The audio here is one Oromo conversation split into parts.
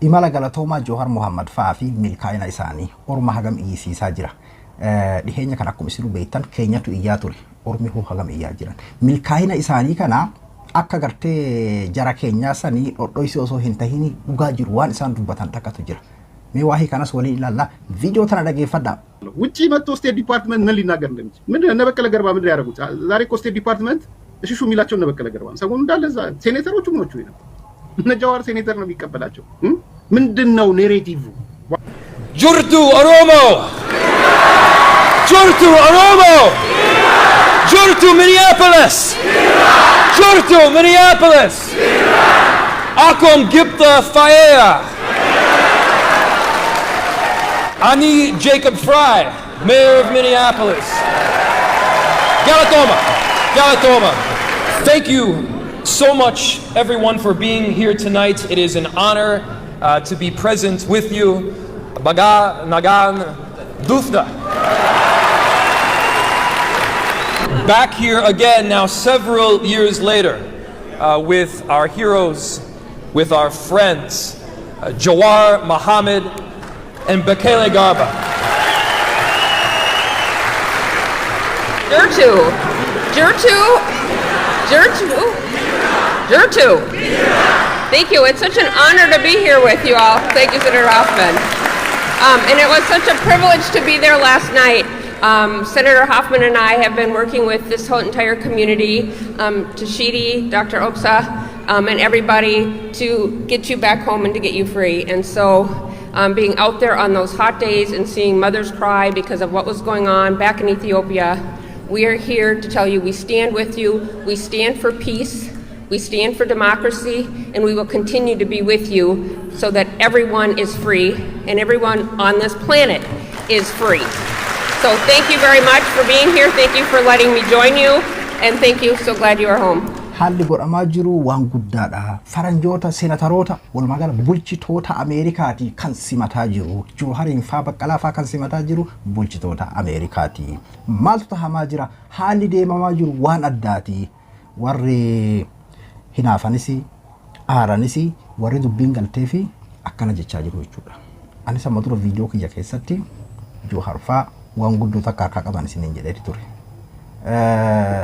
imala galatoomaa Jawhar Muhammad fa'aa fi milkaa'ina isaanii orma hagam iyyisiisaa jira. Dhiheenya kan akkuma isin beektan keenyatu iyyaa ture. Ormi hoo hagam iyyaa jiran. Milkaa'ina isaanii kana akka gartee jara keenyaa sanii dhodhoisi osoo hin tahin dhugaa jiru waan isaan dubbatan takkatu jira. Mee waahii kanas waliin ilaallaa viidiyoo tana dhageeffadhaa. ውጪ መጥቶ ስቴት ዲፓርትመንት ምን ሊናገር እንደሚችል ምን እነ በቀለ ገርባ ምን ያደርጉት ዛሬ እኮ ስቴት ዲፓርትመንት እሺ ሚላቸው እነ በቀለ ገርባ ሰሞኑን እንዳለ ሴኔተሮቹ ምኖቹ ይነው እነ ጃዋር ሴኔተር ነው የሚቀበላቸው ምንድነው ኔሬቲቭ ጁርቱ ኦሮሞ ጁርቱ ኦሮሞ ጁርቱ ሚኒያፖሊስ ጁርቱ ሚኒያፖሊስ አኮም ግብታ ፋያ Ani Jacob Fry, Mayor of Minneapolis. Galatoma, Galatoma. Thank you so much, everyone, for being here tonight. It is an honor to be present with you. Baga Nagan Dufta. Back here again now, several years later, with our heroes, with our friends, Jawar Mohammed and Bekele Garba. Jertu. Thank you. It's such an honor to be here with you all. Thank you, Senator Hoffman. And it was such a privilege to be there last night. Senator Hoffman and I have been working with this whole entire community, Tashidi, Dr. Oksa, and everybody to get you back home and to get you free. And so being out there on those hot days and seeing mothers cry because of what was going on back in Ethiopia, we are here to tell you we stand with you, we stand for peace, we stand for democracy, and we will continue to be with you so that everyone is free and everyone on this planet is free. So thank you very much for being here, thank you for letting me join you, and thank you, so glad you are home. Haalli godhamaa jiru waan guddaadha. Faranjoota seenataroota walumagala bulchitoota Ameerikaati kan simataa jiru. Jawhariin faa Baqqalaa faa kan simataa jiru bulchitoota Ameerikaati. Maaltu tahamaa jira? Haalli deemamaa jiru waan addaati. Warri hinaafanis aaranis warri dubbiin galtee fi akkana jechaa jiru jechuudha. Anis amma dura viidiyoo kiyya keessatti Jawhar faa waan guddoo takka akka qaban isiniin jedheeti ture.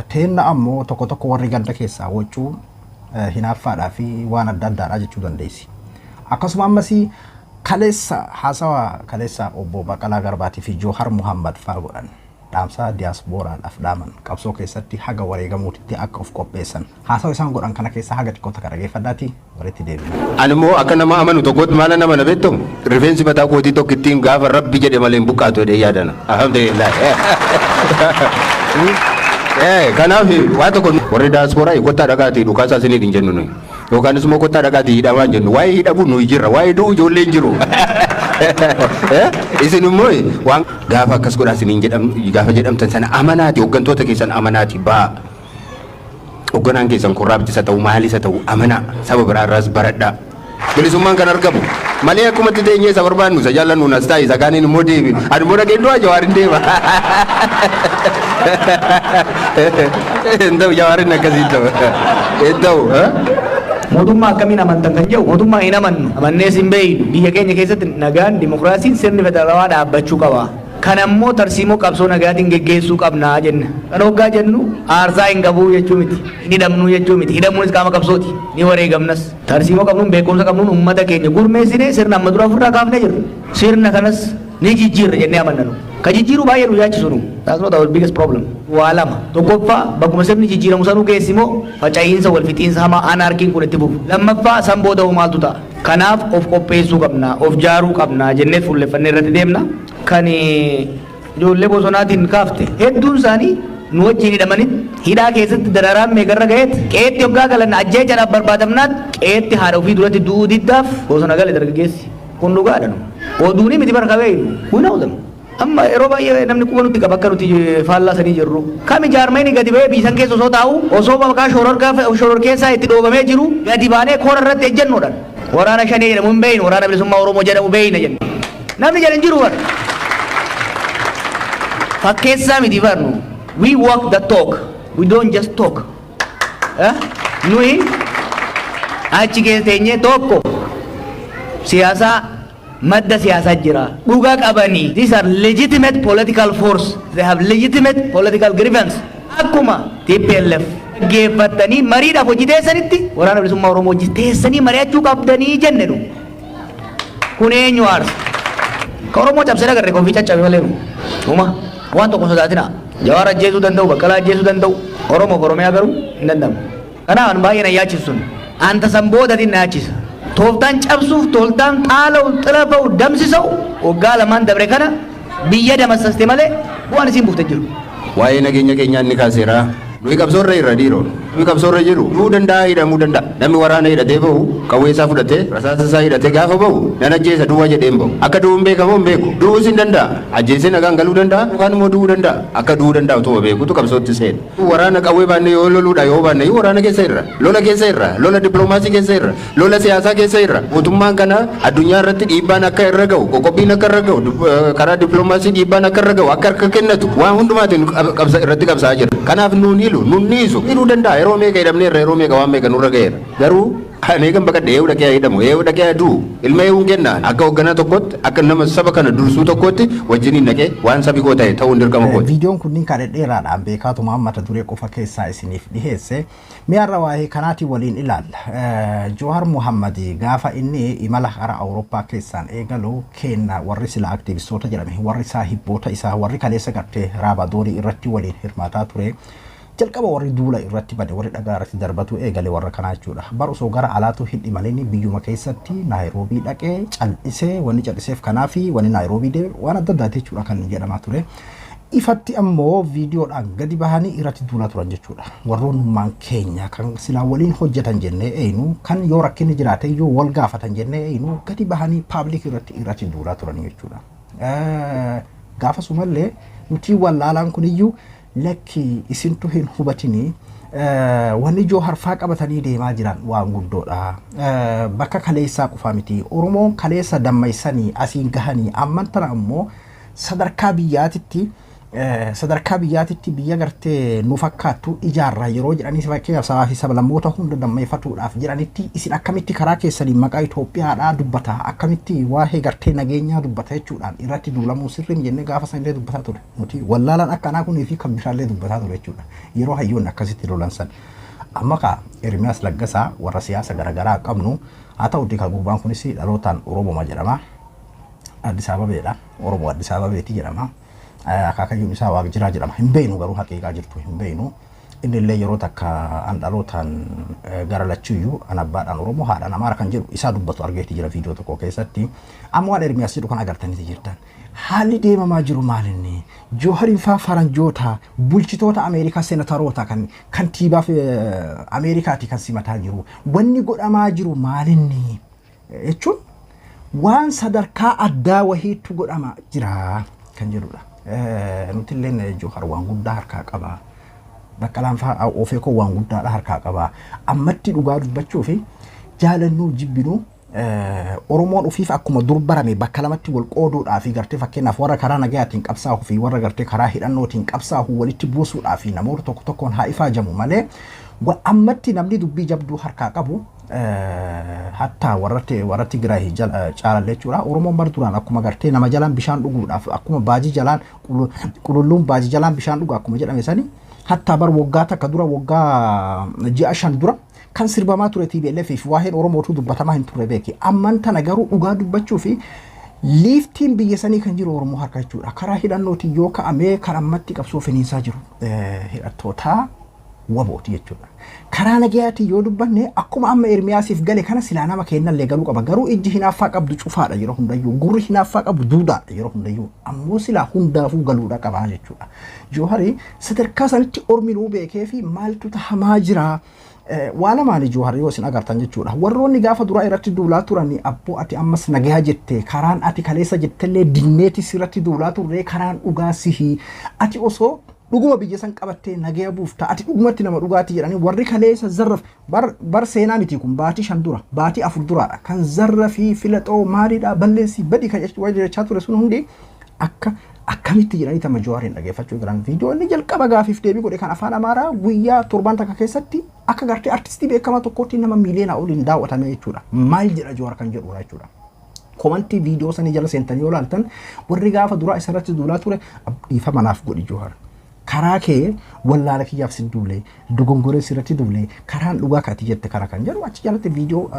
Teenna ammoo tokko warri ganda keessaa wachuu hinaaffaadhaa fi waan adda addaadhaa jechuu dandeessi. Akkasuma ammas kaleessa haasawa kaleessa obbo Baqqalaa Garbaatii fi Jawhar Muhammad faa godhan dhaamsa diiyaaspooraadhaaf dhaaman qabsoo keessatti haga wareegamuutitti akka of qopheessan haasawa isaan godhan kana keessa haga xiqqoo takka dhageeffadhaati walitti deebina. Ani immoo akka nama amanu tokkotti maala nama na beektu rifeensi mataa kootii tokko ittiin gaafa rabbi jedhe malee hin buqqaatu jedhee yaadana. Alhamdulillah. Kanaaf waan tokko warri diiyaaspooraa kottaa dhagaati dhukaasaa isinii hin jennu nuyi yookaan immoo kottaa dhagaati hidhamaa jennu waa'ee hidhamu nuyi jirra waa'ee du'u ijoollee hin jiru. Isin immoo waan gaafa akkas godhaa isiniin gaafa jedhamtan sana amanaati hooggantoota keessan amanaati baa hoogganaan keessan korraabtisa ta'u maalisa ta'u amanaa saba biraarraas baradhaa. Bilisummaan kan argamu malee akkuma teenyee isa barbaannu isa jaallannu nas taa'e isa kaaniin immoo deebi ani immoo dhageenyu Jawaarin deema. Entau Jawaarin akkasiin ta'u entau mootummaa akkamiin amantan kan jedhu mootummaa hin amannu amannees hin beeynu biyya keenya keessatti nagaan dimokiraasiin sirni federaalawaa dhaabbachuu qaba. Kan ammoo tarsiimoo qabsoo nagaatiin geggeessuu qabnaa jenna. Kan hoggaa jennu aarsaa hin qabuu jechuu miti. Hin hidhamnuu jechuu miti. Hidhamuunis qaama qabsooti. Ni wareegamnas. Tarsiimoo qabnuun beekumsa qabnuun uummata keenya gurmeessinee sirna amma dura ofirraa kaafnee jirra. Sirna kanas ni jijjiirra jennee amanna. Ka jijjiiruu baay'ee nu yaachisu nu. That's not our biggest problem. Waa lama. Tokkoffaa bakkuma sirni jijjiiramu sanuu geessimoo faca'iinsa wal fixiinsa hamaa anarkiin kun itti fufu. Lammaffaa san booda maaltu ta'a. Kanaaf of qopheessuu qabna, of jaaruu qabna jennee fuulleffannee irratti deemna. Kan ijoollee bosonaatiin kaafte hedduun isaanii nu wajjin hidhamanii hidhaa keessatti dararaan meeqarra ga'eetti qeetti hoggaa galan ajjeechaadhaaf barbaadamnaat qeetti haadha ofii duratti duudiddaaf bosona gale dargaggeessi. Kun dhugaadha nu. Oduuni miti barka beeynu. Kun hawwatam. Amma yeroo baay'ee namni quba nutti qaba akka nuti faallaa sanii jirru. Kami jaarmayni gadi ba'ee biisan keessa osoo taa'u osoo maqaa shoror keessaa itti dhoobamee jiru gadi baanee koora irratti ejjennoodhaan. Waraana shanii jedhamu hin beeynu waraana bilisummaa Oromoo jedhamu beeyna jenna. Namni jedhan jiru bara. Fakkeessaa miti barnu. We walk the talk. We don't just talk. Nui achi keessa teenyee tokko Siyaasa madda siyaasaa jira. Dhugaa qabanii. These are legitimate political force. They have legitimate political grievance. Akkuma TPLF geeffatanii mariidhaaf hojii teessanitti waraana bilisummaa Oromoo hojii teessanii mari'achuu qabdanii jennedhu. Kun eenyu aarsa? Ka Oromoo cabsee agarre konfii caccabe malee uma waan tokko sodaatina. Jawaar ajjeesuu danda'u, Baqqalaa ajjeesuu danda'u, Oromoo Oromiyaa garuu hin danda'amu. Kanaaf an baay'ee na yaachisuun anta san boodatiin na yaachisa. Tooftaan cabsuuf, tooftaan xaala'u, xilafa'u, damsisa'u waggaa lamaan dabre kana biyya damassaste malee bu'aan isiin buufte jiru. Waa'ee nageenya keenyaa inni kaaseera. Nuyi qabsoorra irra dhiiroo. Nuyi qabsoorra jiru. Du'uu danda'a hidhamuu danda'a. Namni waraana hidhatee bahu qawwee isaa fudhatee rasaasa isaa hidhatee gaafa bahu nan ajjeesa duwwaa jedhee hin bahu. Akka du'uun beekamoo hin beeku. Du'uus hin danda'a. Ajjeesee nagaan galuu danda'a. Yookaan immoo du'uu danda'a. Akka du'uu danda'u ta'uu beekutu qabsootti seena. Waraana qawwee baannee yoo loluudha yoo baanne waraana keessa irra. Lola keessa irra. Lola dippiloomaasii keessa irra. Lola siyaasaa keessa irra. Mootummaan kana addunyaa irratti dhiibbaan akka irra ga'u, qoqqobbiin akka irra ga'u, karaa dippiloomaasii dhiibbaan akka irra ga'u, akka harka kennatu waan hundumaatiin irratti qabsaa jira. Kanaaf nuun hilu, nuun niisu. Hidhuu danda'a. Yeroo meeqa hidhamnee irra yeroo meeqa waan meeqa nurra ga'eera. Garuu kan eegan baqadhe eewu dhaqee hidhamu eewu dhaqee aduu ilma eewuun kennaan akka hoogganaa tokkotti akka nama saba kana dursuu tokkotti wajjiniin dhaqee waan sabi koo ta'e ta'uun dirqama kooti. Viidiyoon kunniin kan dheeraadhaan beekaatuma mata duree qofa keessaa isiniif dhiheesse mi'aarra waa'ee kanaatiin waliin ilaalla. Jowaar Mohammad gaafa inni imala hara Awurooppaa keessaan eegalu kenna warri sila aktiivistoota jedhame warri isaa hibboota isaa warri kaleessa gartee raabadoorii irratti waliin hirmaataa ture. Jalqaba warri duula irratti bade warri dhagaa irratti darbatu eegale warra kanaa jechuudha. Bar osoo gara alaatu hidhi malee biyyuma keessatti Naayiroobii dhaqee cal'isee wanni cal'iseef kanaa fi wanni Naayiroobii deeme waan adda addaati jechuudha kan jedhamaa ture. Ifatti ammoo viidiyoodhaan gadi bahanii irratti duula turan jechuudha. Warroonnummaan keenya kan silaa waliin hojjetan jennee eeynu kan yoo rakkinni jiraate yoo wal gaafatan jennee eeynu gadi bahanii paabliik irratti duulaa turan jechuudha. Gaafasumallee nuti wallaalaan kuniyyuu lakki isintu hin hubatini wanni Jowaar faa qabatanii deemaa jiran waan guddoodha. Bakka kaleessaa qofaa miti. Oromoon kaleessa dammaysanii asiin gahanii amman tana ammoo sadarkaa biyyaatitti biyya gartee nu fakkaattu ijaarraa yeroo jedhanii fakkeenyaaf sabaa fi sablammoota hunda dammeeffatuudhaaf jedhanitti isin akkamitti karaa keessaniin maqaa Itoophiyaadhaa dubbata akkamitti waa'ee gartee nageenyaa dubbata jechuudhaan irratti duulamuu sirriin jennee gaafa sanillee dubbataa ture nuti wallaalaan akkanaa kunii fi kan bishaallee dubbataa ture jechuudha yeroo hayyoonni akkasitti lolansan amma ka Ermiyaas Laggasaa warra siyaasa garaagaraa qabnu haa ta'u dika gurbaan kunis dhalootaan Oromoo jedhama Addis Ababeedha Oromoo Addis Ababeeti jedhama. Akaakayyuun isaa waaqa jiraa jedhama hin beeynu garuu haqiiqaa jirtu hin beeynu inni illee yeroo takka an dhalootaan gara lachuuyyuu an abbaadhaan Oromoo haadhaan Amaara kan jedhu isaa dubbatu argeetti jira viidiyoo tokko keessatti amma waan Ermiyaas jedhu kan agartaniiti jirtan haalli deemamaa jiru maalinni Jowaariin faa faranjoota bulchitoota Ameerikaa seenataroota kan kantiibaaf Ameerikaati kan simataa jiru wanni godhamaa jiru maalinni jechuun waan sadarkaa addaa wahiitu godhamaa jira kan jedhudha. Nuti illee Jowaar waan guddaa harkaa qaba. Baqqalaan fa'aa ofii koo waan guddaadha harkaa qaba. Ammatti dhugaa dubbachuu fi jaalannuu jibbinuu Oromoon ofiif akkuma dur barame bakka lamatti wal qooduudhaa fi gartee fakkeenyaaf warra karaa nagayaatiin qabsaa'uu fi warra gartee karaa hidhannootiin qabsaa'uu walitti buusuudhaa fi namoota tokko tokkoon haa ifaajamu malee ammatti namni dubbii jabduu harkaa qabu hatta warratti Tigraay caalallee jechuudha. Oromoon bar duraan akkuma gartee nama jalaan bishaan dhuguudhaaf akkuma baajii jalaan qululluun baajii jalaan bishaan dhugu akkuma jedhame sani hatta bar waggaa takka dura waggaa ji'a 5 dura kan sirbamaa ture TPLF fi waa'een Oromootu dubbatamaa hin turre beeki. Amman tana garuu dhugaa dubbachuu fi liiftiin biyya sanii kan jiru Oromoo harka jechuudha. Karaa hidhannootiin yoo ka'amee kan ammatti qabsoo finiinsaa jiru hidhattoota wabooti jechuudha. Karaa nagayaatiin yoo dubbanne akkuma amma Ermiyaasiif gale kana silaa nama kennallee galuu qaba. Garuu ijji hinaaffaa qabdu cufaadha yeroo hundayyuu. Gurri hinaaffaa qabdu duudaadha yeroo hundayyuu. Ammoo silaa hundaafuu galuudha qabaa jechuudha. Jowaari sadarkaa sanitti orminuu beekee fi maaltu tahamaa jira. Waan maali Jowaar yoo isin agartan jechuudha. Warroonni gaafa duraa irratti duulaa turani abboo ati ammas nagayaa jette karaan ati kaleessa jettellee dinneeti sirratti duulaa turre karaan dhugaa sihi ati osoo dhuguma biyya san qabattee nagaya buufta ati dhugumatti nama dhugaati jedhanii warri kaleessa zarraf bar seenaa miti kun baatii 5 dura baatii 4 duraadha kan zarrafi filaxoo maaliidha balleessi badii kan jechaa ture sun hundi akkamitti jedhanii tama Jowaariin dhageeffachuu jiran viidiyoo inni jalqaba gaafiif deebii godhe kan afaan Amaaraa guyyaa 7 takka keessatti akka gartee artistii beekamaa tokkotti nama miiliyoona oliin daawwatame jechuudha. Maal jedha Jowaar kan jedhu jechuudha. komantii viidiyoo sanii jala seentanii yoo ilaaltan warri gaafa duraa isarratti duulaa ture dhiifama naaf godhi Jawahar. Karaa kee wallaala kiyyaaf si duulee dogongoree sirratti duulee karaan dhugaa kaati jette karaa kan jedhu achi jalatti viidiyoo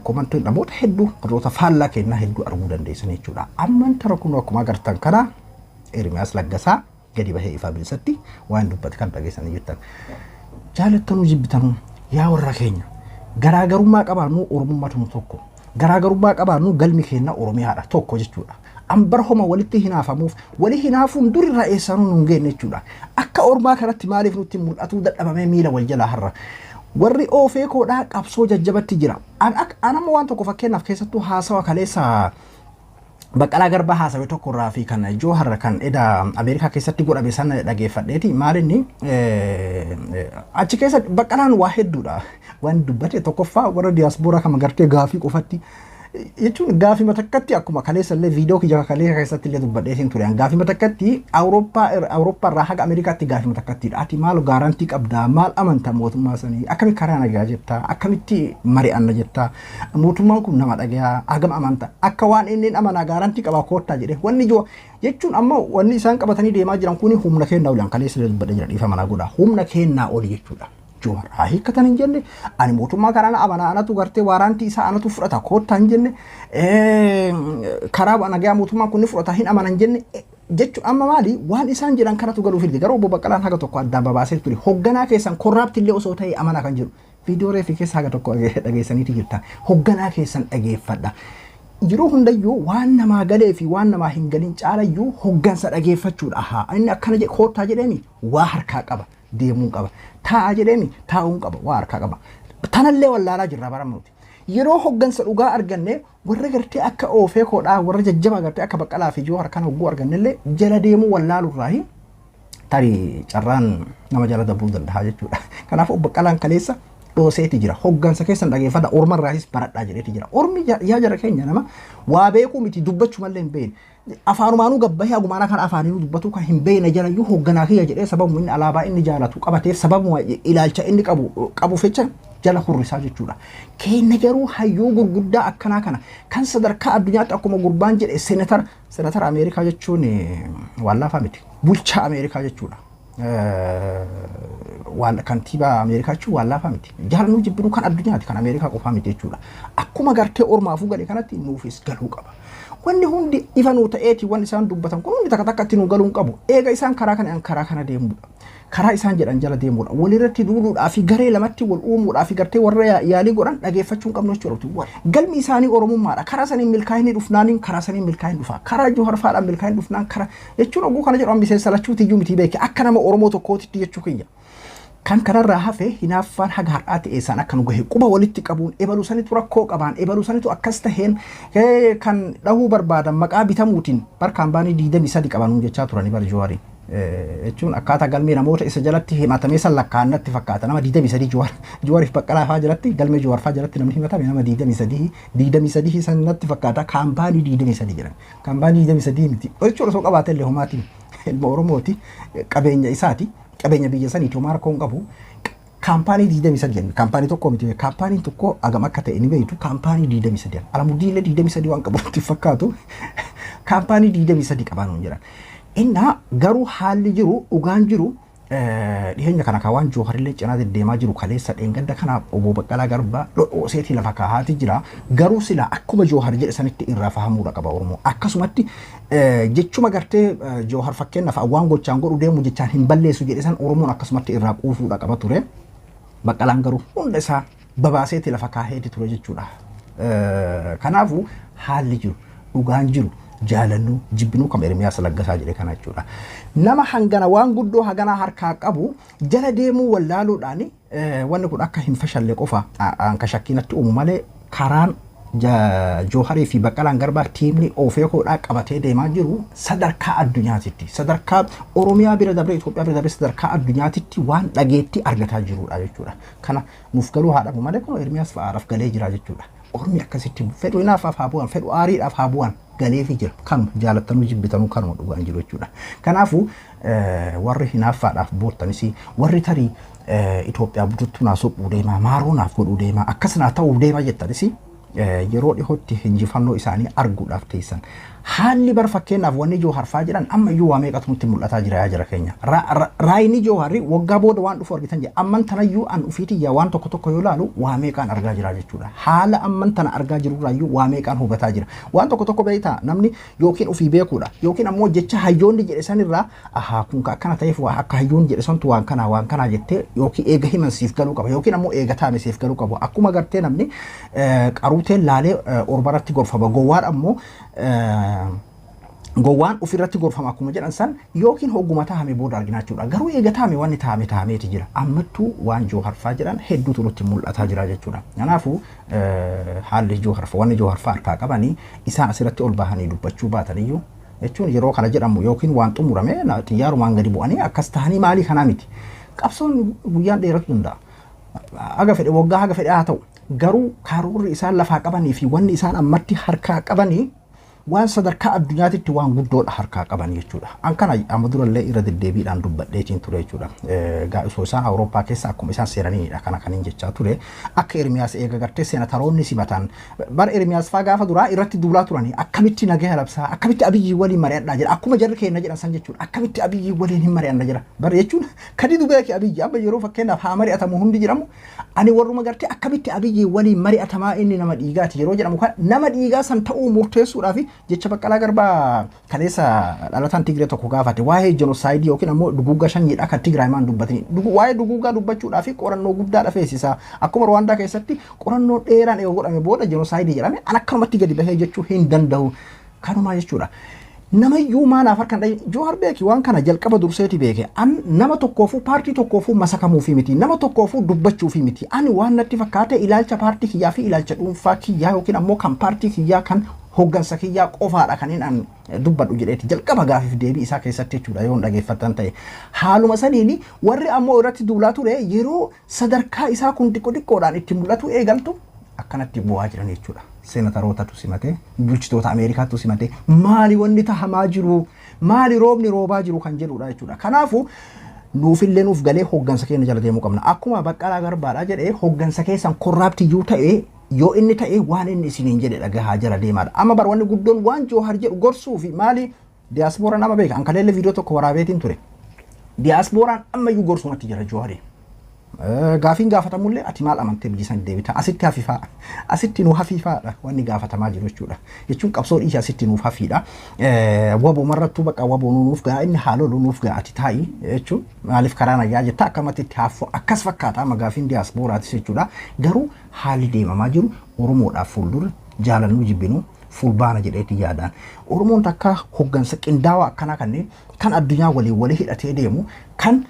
komantii namoota hedduu warroota faallaa kennaa hedduu arguu dandeessan jechuudha. Amman tara kun akkuma agartan kana Ermiyaas Laggasaa gadi bahee ifaa bilisatti waan dubbate kan dhageessanii jirtan. Jaalattanuu jibbitanuu yaa warra keenya garaagarummaa qabaannu oromummaatu tokko garaagarummaa qabaannu galmi keenya oromiyaadha tokko jechuudha. Ambar homa walitti hinaafamuuf wali hinaafuun durirraa eessaanuu nun geenne jechuudha. Akka ormaa kanatti maaliif nutti mul'atuu dadhabamee miila wal jalaa har'a. Warri oofee koodhaa qabsoo jajjabatti jira. Anama waan tokko fakkeenyaaf keessattuu haasawa kaleessa Baqqalaa Garbaa haasawee tokko irraa fi kan Jawahar kan eda Ameerikaa keessatti godhame sana dhageeffadheeti. Maalinni achi keessa Baqqalaan waa hedduudha. Waan dubbate tokkoffaa warra diiyaaspooraa kan gartee gaafii qofatti jechuun gaafii matakkatti akkuma kaleessa illee viidiyoo kiyya kaleessa keessatti illee dubbadheetiin ture. Gaafii matakkatti Awurooppaa irraa haga Ameerikaatti gaafii matakkattidha. Ati maal gaarantii qabdaa? Maal amantaa mootummaa sanii? Akkamitti karaa nagaa jettaa? Akkamitti mari'anna jettaa? Mootummaan kun nama dhagayaa hagam amanta? Akka waan inni amanaa gaarantii qabaa koottaa jedhee wanni ijoo jechuun amma wanni isaan qabatanii deemaa jiran kuni humna kennaa olaan kaleessa illee dubbadhee jira dhiifama naa godha. Humna kennaa oli jechuudha. Jawahar hiikkatan hin jenne ani mootummaa kanaan amanaa anatu gartee waaraantii isaa anatu fudhata koottaa hin jenne karaa nagaa mootummaan kun fudhata hin amanan jenne jechuun amma maali waan isaan jedhan kanatu galuuf illee garuu obbo Baqqalaan haga tokko addaan babaasee ture hogganaa keessan korraapti illee osoo ta'e amanaa kan jiru viidiyoo reefi keessa haga tokko dhageessaniiti jirta hogganaa keessan dhageeffadha. Yeroo hundayyuu waan namaa galee fi waan namaa hin galin caalayyuu hoggansa dhageeffachuudha. Inni akkana jedhe koottaa jedheemi waa harkaa qaba. Deemuu qaba. Taa'aa jedheemi taa'uu qaba. Waa harkaa qaba. Tanallee wallaalaa jirra baramuuti. Yeroo hoggansa dhugaa arganne warra gartee akka oofee koodhaa warra jajjaba gartee akka Baqqalaa fi Jawahar kana hogguu argannellee jala deemuu wallaalurraahi tarii carraan nama jala dabuu danda'a jechuudha. Kanaafuu Baqqalaan kaleessa dhooseeti jira. Hoggansa keessan dhageeffadha. Ormarraahis baradhaa jedheeti jira. Ormi yaa jara keenya nama waa beekuu miti dubbachuu mallee hin beekne. Afaanumaanuu gabbahee agumaana kan afaaniinuu dubbatu kan hin beekne jalayyuu hogganaa kiyya jedhee sababu inni alaabaa inni jaalatu qabateef sababu ilaalcha inni qabuuf jecha jala hurrisaa jechuudha. Keenya garuu hayyuu gurguddaa akkanaa kana kan sadarkaa addunyaatti akkuma gurbaan jedhe seenatara Ameerikaa jechuun waan laafaa miti. Bulchaa Ameerikaa jechuudha. Waan kantiibaa Ameerikaa jechuun waan laafaa miti. Jaalanuu jibbinuu kan addunyaati kan Ameerikaa qofaa miti jechuudha. Akkuma gartee ormaafuu galee kanatti nuufis galuu qaba. Wanni hundi ifa nuu ta'eeti waan isaan dubbatan kun hundi takka takkatti nuu galuu qabu. Eega isaan karaa kana deemuudha. Karaa isaan jedhan jala deemuudha. Walirratti duuluudhaa fi garee lamatti wal uumuudhaa fi gartee warra yaalii godhan dhageeffachuu hin qabnu jechuudha. Galmi isaanii oromummaadha. Karaa saniin milkaa'inni dhufnaaniin karaa saniin milkaa'inni dhufa. Karaa Jawahar faadhaan milkaa'inni dhufnaan karaa jechuun oguu kana jedhamu miseensa lachuuti iyyuu miti beeke akka nama Oromoo tokkootitti jechuu kiyya. Kan kanarraa hafe hinaaffaan haga har'aatti eessaan akka nu gahe quba walitti qabuun ebaluu sanitu rakkoo qabaan ebaluu sanitu akkas taheen kan dhahuu barbaadan maqaa bitamuutiin barkaan baanii 23 qabanuu jechaa turanii bara Jawaariin. Jechuun akkaataa galmee namoota isa jalatti himatamee san lakkaa'annatti fakkaata nama 23 Jawaariif Baqqalaa fa'aa jalatti galmee Jawahar fa'aa jalatti namni himatame nama 23 sanatti fakkaata kaampaanii 23 jedhan kaampaanii 23 miti jechuudha osoo qabaate illee homaatiin ilma Oromooti qabeenya isaati. Qabeenya biyya saniitu maara koon qabu kaampaanii 23 jenna kaampaanii tokko miti kaampaaniin tokko agam akka ta'e ni beektu kaampaanii 23 alamudiilee 23 waan qabutti fakkaatu kaampaanii 23 qabaanu jiran inna garuu haalli jiru dhugaan jiru dhiyeenya kana waan Jawaharillee cinaa deddeemaa jiru kaleessa dheengadda kana obbo Baqqalaa Garbaa dhodhooseetii lafa kaahaati jira garuu sila akkuma Jawahar jedhe sanitti irraa fahamuudha qaba Oromoo akkasumatti jechuma gartee Jawahar fakkeenyaaf waan gochaan godhu deemu jechaan hin balleessu jedhe san Oromoon akkasumatti irraa quufuudha qaba ture Baqqalaan garuu hunda isaa babaaseetii lafa kaaheeti ture jechuudha. Kanaafuu haalli jiru dhugaan jiru jaalannu jibbinuu kam Ermiyaas Laggasaa jedhe kana jechuudha. Nama hangana waan guddoo hagana harkaa qabu jala deemuu wallaaluudhaan wanni kun akka hin fashalle qofa anka shakkiinatti uumu malee karaan Jawaharii fi Baqqalaan Garbaa tiimni ofeekoodhaa qabatee deemaa jiru sadarkaa addunyaatitti sadarkaa Oromiyaa bira dabree Itoophiyaa bira dabree sadarkaa addunyaatitti waan dhageetti argataa jirudha jechuudha. Kana nuuf galuu haadhamu malee kun Ermiyaas fa'aadhaaf galee jira jechuudha. Ormi akkasitti fedhu inaaf haa bu'an fedhu aariidhaaf haa bu'an galee fi jira kan jaalattanuu jibbitanuu kanuma dhugaan jiru jechuudha. Kanaafuu warri hinaaffaadhaaf boottanis warri tarii Itoophiyaa bututtuu naaf sophuu deemaa maaroo naaf godhuu deemaa akkasuma ta'uu deemaa jettanis yeroo dhihootti hinjifannoo isaanii arguudhaaf teessan. Haalli bar fakkeenyaaf wanni Jawhar faa jedhan amma iyyuu waa meeqatu nutti mul'ataa jira yaa jara keenya. Raayini Jawharri waggaa booda waan dhufu argitan jedha. Amman tanayyuu an ufiitii waan tokko yoo ilaalu waa meeqaan argaa jira jechuudha. Haala amman tana argaa jirurraayyuu waa meeqaan hubataa jira. Waan tokko beektaa namni yookiin ufii beekuudha yookiin ammoo jecha hayyoonni jedhe sanirraa ahaa kun akkana ta'eef waa akka hayyoonni jedhe santu waan kana jettee yookiin eega himan siif galuu qaba yookiin ammoo eega taame siif galuu qaba. Akkuma gartee namni qaruuteen laalee orbaratti gorfama gowwaan ammoo gowwaan ofirratti gorfama akkuma jedhan san yookiin hogguma taa'ame booda arginaa jechuudha. Garuu eega taa'ame wanni taameeti jira. Ammattuu waan Jawhar faa jedhan hedduutu nutti mul'ataa jira jechuudha. Kanaafuu haalli Jawhar faa wanni Jawhar faa harkaa qabanii isaan asirratti ol bahanii dubbachuu baataniyyuu jechuun yeroo kana jedhamu yookiin waan xumurame xiyyaarumaan gadi bu'anii akkas tahanii maalii kanaa miti. Qabsoon guyyaan dheeratu danda'a. Haga fedhe waggaa haga fedhe haa ta'u garuu karoorri isaan lafaa qabanii fi wanni isaan ammatti harkaa qabanii waan sadarkaa addunyaatitti waan guddoodha harkaa qaban jechuudha. An kana amma durallee irra deddeebiidhaan dubbadheetiin ture jechuudha. Osoo isaan Awurooppaa keessa akkuma isaan seenaniidha kana kaniin jechaa ture. Akka Ermiyaas eega gartee seenataroonni simatan bara Ermiyaas faa gaafa duraa irratti duulaa turanii akkamitti nagaya labsaa akkamitti Abiyyi waliin mari'adhaa jira akkuma jarri keenya jedhan san jechuudha. Akkamitti Abiyyi waliin hin mari'anna jira. Bara jechuun kadi dubeeki Abiyyi amma yeroo fakkeenyaaf haa mari'atamu hundi jedhamu ani warruma gartee akkamitti Abiyyi waliin mari'atamaa inni nama dhiigaati yeroo jedhamu nama dhiigaa san ta'uu murteessuudhaaf jecha Baqqalaa Garbaa kaleessa dhalataan Tigree tokko gaafate waa'ee jenosaayidii yookiin ammoo duguuggaa shanyiidha kan Tigraay maan dubbatanii waa'ee duguuggaa dubbachuudhaaf qorannoo guddaa dhafeessisa akkuma Rwaandaa keessatti qorannoo dheeraan eega godhame booda jenosaayidii jedhame an akkanumatti gadi bahee jechuu hin danda'u kanumaa jechuudha. Namayyuu maanaaf harkan dhayin Jawhar beeki waan kana jalqaba durseeti beeke an nama tokkoofuu paartii tokkoofuu masakamuufi miti nama tokkoofuu dubbachuufi miti ani waan natti fakkaate ilaalcha paartii kiyyaa fi ilaalcha dhuunfaa kiyyaa yookiin ammoo kan paartii kiyyaa kan hoggansa kiyyaa qofaadha kaniin an dubbadhu jedheeti jalqaba gaafiif deebii isaa keessatti jechuudha yoo dhageeffattan ta'e haaluma saniini warri ammoo irratti duulaa ture yeroo sadarkaa isaa kun xiqqoodhaan itti mul'atu eegaltu akkanatti bu'aa jiran jechuudha. Seenatarootatu simate bulchitoota Ameerikaatu simate maali wanni tahamaa jiru maali roobni roobaa jiru kan jedhudha jechuudha. Kanaafuu nuufillee nuuf galee hoggansa keenya jala deemuu qabna. Akkuma Baqqalaa Garbaadha jedhee hoggansa keessan korraaptiyyuu ta'ee yoo inni ta'ee waan inni isiniin jedhe dhagahaa jala deemaadha. Amma bar wanni guddoon waan Jawhar jedhu gorsuu fi maali diyaaspoora nama beeka an kaleelle viidiyoo tokko waraabeetiin ture. Diyaaspooraan ammayyuu gorsumatti jira Jawhari. Gaafiin gaafatamullee ati maal amantee biyyisan deebita asitti hafifaa asitti nuu hafiifaadha wanni gaafatamaa jiru jechuudha. Jechuun qabsoo dhiisii asitti nuuf hafiidha. Waboo marrattuu bakka waboo nuuf gaa inni haaloluu nuuf gaa ati taa'i jechuun maaliif karaa nagyaa jetta akkamatti itti hafu akkas fakkaata amma gaafiin diyaaspooraatis jechuudha. Garuu haalli deemamaa jiru Oromoodhaaf fuuldura jaalannuu jibbinuu fulbaana jedheeti yaadaan. Oromoon takka hoggansa qindaawaa akkanaa kanneen kan addunyaa walii hidhatee deemu kan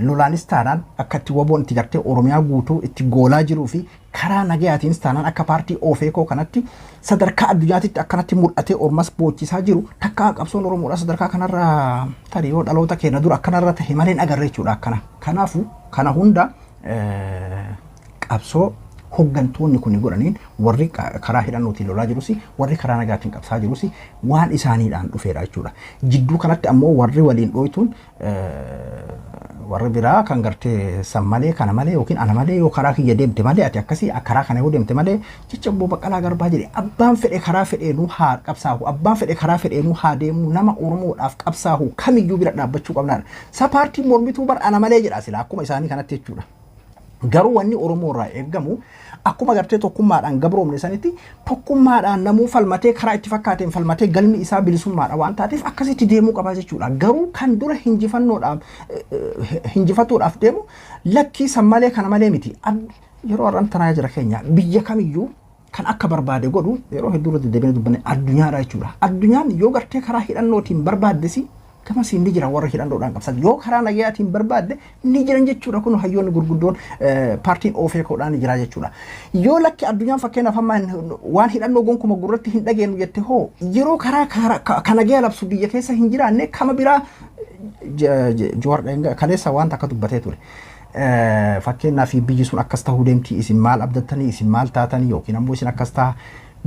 lolaanis taanaan akka itti waboon itti gartee Oromiyaa guutuu itti goolaa jiruu fi karaa nagayaatiinis taanaan akka paartii OFEKO kanatti sadarkaa addunyaatitti akkanatti mul'atee ormas boochisaa jiru takka qabsoon Oromoodhaa sadarkaa kanarraa tarii yoo dhaloota keenya dura akkanarra tahe malee hin agarre jechuudha akkana. Kanaafuu kana hunda qabsoo hoggantoonni kun godhaniin warri karaa hidhannootiin lolaa jirus warri karaa nagaatiin qabsaa jirus waan isaaniidhaan dhufeedha jechuudha. Jidduu kanatti ammoo warri waliin dhooytuun warri biraa kan gartee san malee kana malee yookiin ana malee yoo karaa kiyya deemte malee ati akkasii karaa kana yoo deemte malee jecha Obbo Baqqalaa Garbaa jedhe abbaan fedhe karaa fedheenuu haa qabsaahu abbaan fedhe karaa fedheenuu haa deemu nama Oromoodhaaf qabsaahu kamiyyuu bira dhaabbachuu qabnaadha. Sa paartii mormituu bar ana malee jedha sila akkuma isaanii kanatti jechuudha. Garuu wanni Oromoo irraa eeggamu akkuma gartee tokkummaadhaan gabroomne sanitti tokkummaadhaan namuu falmatee karaa itti fakkaateen falmatee galmi isaa bilisummaadha waan taateef akkasitti deemuu qaba jechuudha. Garuu kan dura hinjifatuudhaaf deemu lakkii san malee kana malee miti. Yeroo har'aan tanaa jira keenya biyya kamiyyuu kan akka barbaade godhu yeroo hedduu deddeebiin dubbanne addunyaadha jechuudha. Addunyaan yoo gartee karaa hidhannootiin barbaaddesi kama siin jira warra hidhannoodhaan qabsan yoo karaa nagayaatiin barbaadde ni jiran jechuudha. Kun hayyoonni gurguddoon paartiin OFEKOodhaan ni jira jechuudha. Yoo lakki addunyaan fakkeenyaaf amma waan hidhannoo gonkuma gurratti hin dhageenyu jette hoo yeroo karaa kana nagaya labsu biyya keessa hin jiraanne kama biraa Jawhar kaleessa waan takka dubbatee ture. Fakkeenyaaf biyyi sun akkas tahuu deemti isin maal abdattanii isin maal taatanii yookiin ammoo isin akkas ta'a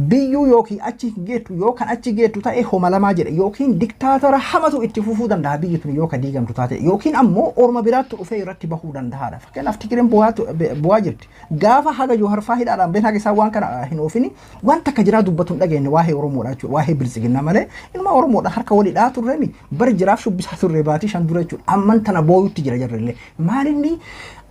biyyuu yookiin achi geetu yookaan achi geetu ta'e homa lamaa jedhe yookiin diktaatora hamatu itti fufuu danda'a biyyi tun yookaan diigamtu taate yookiin ammoo orma biraatti dhufee irratti bahuu danda'aadha. Fakkeenyaaf Tigireen bu'aa jirti. Gaafa haga Johaar Faahiidhaadhaan been haga isaa waan kana hin oofini waan takka jiraa dubbatu hin dhageenye waa'ee Oromoodha jechuudha. Waa'ee bilisiginna malee ilma Oromoodha harka walidhaa turreemi bari jiraaf shubbisaa turre baatii shan dura jechuudha. Amman tana booyutti jira jarrillee maalinni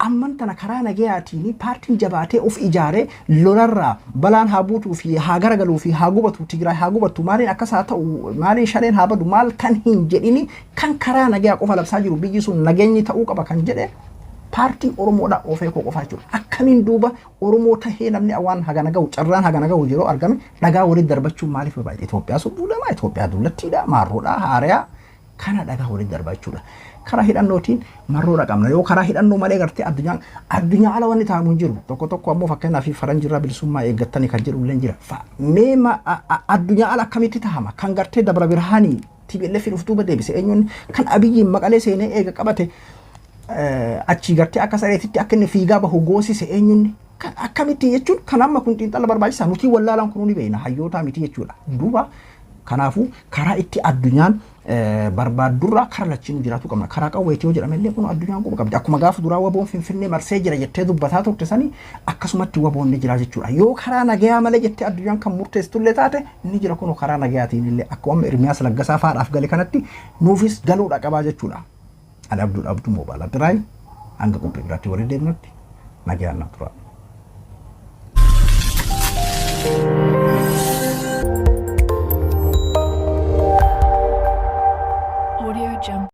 amman tana karaa nagayaatiin paartiin jabaatee of ijaaree lolarraa balaan haa buutuu fi haa garagaluu fi haa gubatu Tigraay haa gubatu maaliin akkas haa ta'u maaliin shaneen haa badu maal kan hin jedhini kan karaa nagayaa qofa labsaa jiru biyyi sun nageenyi ta'uu qaba kan jedhe paartii Oromoodha ofee koo qofa jechuudha. Akkamiin duuba Oromoo tahee namni waan haga nagahu carraan haga nagahu yeroo argame dhagaa walitti darbachuun maaliif barbaade Itoophiyaa sun duulamaa Itoophiyaa duulattiidha maarroodha haariyaa kana dhagaa walitti darbachuudha. Karaa hidhannootiin marroodha qabna yoo karaa hidhannoo malee gartee addunyaa ala wanni ta'amu hin jiru tokko ammoo fakkeenyaaf faranjirraa bilisummaa eeggattanii kan jedhu illee jira. Meema addunyaa ala akkamitti ta'ama kan gartee dabra birhaanii TPLF fi dhuftuu deebise eenyuun kan Abiyyiin maqalee seenee eega qabate achi gartee akka sareetitti akka inni fiigaa bahu goosise eenyuun kan akkamitti jechuun kan amma kun xiinxala barbaachisaa nuti wallaalaan kun ni beekna hayyoota miti jechuudha. Duuba kanaafuu karaa itti addunyaan barbaaddurraa karaa lachiin jiraatu qabna. Karaa qawweetii yoo jedhamellee kun addunyaan quba qabdi. Akkuma gaafa duraa waboon Finfinnee marsee jira jettee dubbataa turte sanii akkasumatti waboon ni jira jechuudha. Yoo karaa nagayaa malee jettee addunyaan kan murteessitullee taate ni jira kun karaa nagayaatiin illee akkuma Ermiyaas Laggasaa faadhaaf gale kanatti nuufis galuudha qabaa jechuudha. Ani Abduu Moobaala Biraay hanga qophii biraatti waliin deemnutti nagayaan na tura.